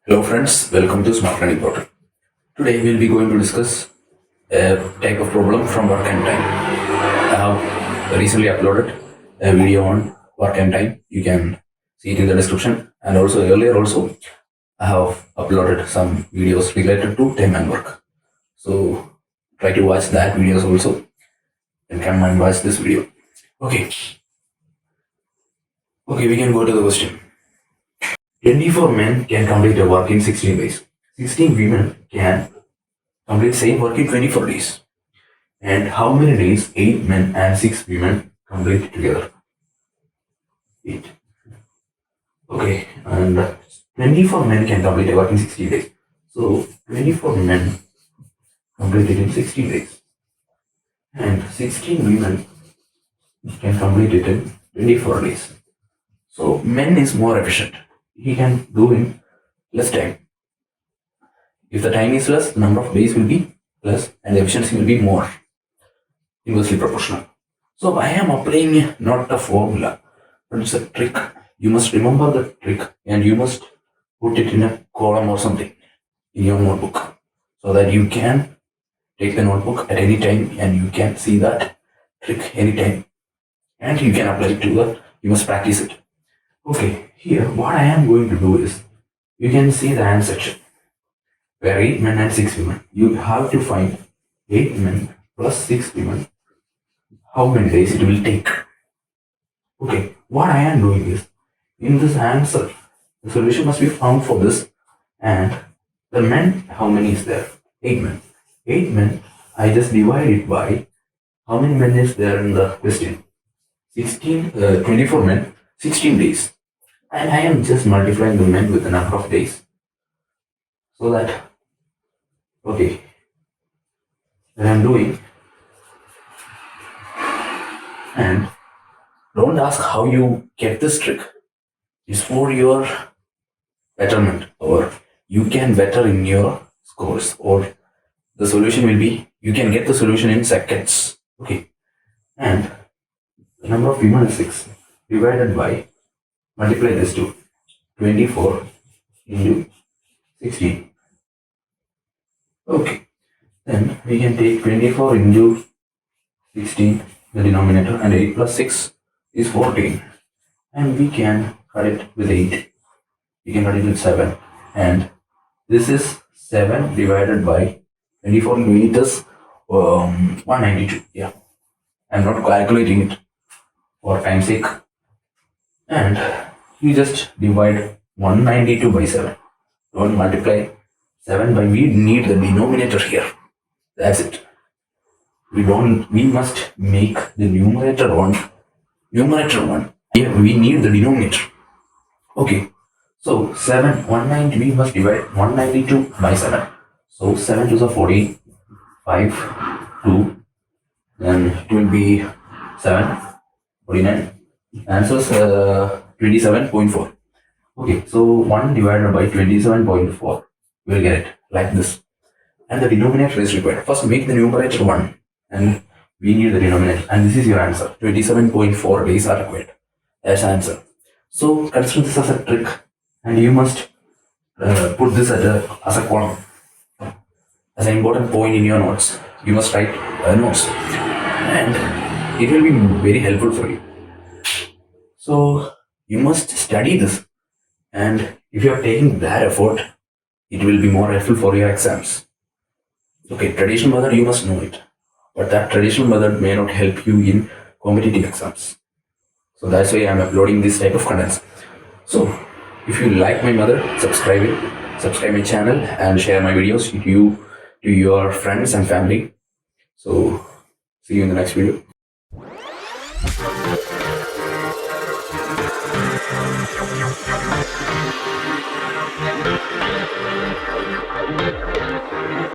Hello friends, welcome to Smart Learning Portal. Today we'll be going to discuss a type of problem from work and time. I have recently uploaded a video on work and time. You can see it in the description. And also earlier also I have uploaded some videos related to time and work. So try to watch that videos also and come and watch this video. Okay. Okay, we can go to the question. 24 men can complete a work in 16 days. 16 women can complete same work in 24 days. And how many days 8 men and 6 women complete together? 8. Okay, and 24 men can complete a work in 60 days. So 24 men complete it in 60 days. And 16 women can complete it in 24 days. So men is more efficient. He can do in less time. If the time is less, the number of days will be less and the efficiency will be more. Inversely proportional. So I am applying not a formula, but it's a trick. You must remember the trick and you must put it in a column or something in your notebook so that you can take the notebook at any time and you can see that trick anytime and you can apply it to you must practice it. Okay, here what I am going to do is you can see the answer section where 8 men and 6 women. You have to find 8 men plus 6 women. How many days it will take? Okay, what I am doing is in this answer, the solution must be found for this, and the men, how many is there? 8 men. 8 men, I just divide it by how many men is there in the question? 24 men, 16 days. And I am just multiplying the men with the number of days. So that, okay, that I am doing. And don't ask how you get this trick. It's for your betterment, or you can better in your scores, or the solution will be you can get the solution in seconds. Okay, and the number of women is 6 divided by multiply this to 24 into 16. Okay, then we can take 24 into 16 the denominator, and 8 plus 6 is 14, and we can cut it with 8. We can cut it with 7, and this is 7 divided by 24 into 8 is 192. Yeah, I'm not calculating it for time's sake. And you just divide 192 by 7. Don't multiply 7 by, we need the denominator here. That's it. We must make the numerator 1. Yeah, we need the denominator. Okay. So 7, 190, we must divide 192 by 7. So 7 to the 40, 5, 2, then it will be 7, 49. Answers 27.4. Okay, so 1 divided by 27.4, we'll get it like this. And the denominator is required. First make the numerator 1 and we need the denominator. And this is your answer. 27.4 days are required. That's the answer. So consider this as a trick and you must put this as a column. As an important point in your notes. You must write notes. And it will be very helpful for you. So you must study this, and if you are taking that effort, it will be more helpful for your exams. Okay, traditional method you must know it, but that traditional method may not help you in competitive exams. So that's why I am uploading this type of contents. So if you like my method, subscribe my channel, and share my videos to your friends and family. So see you in the next video.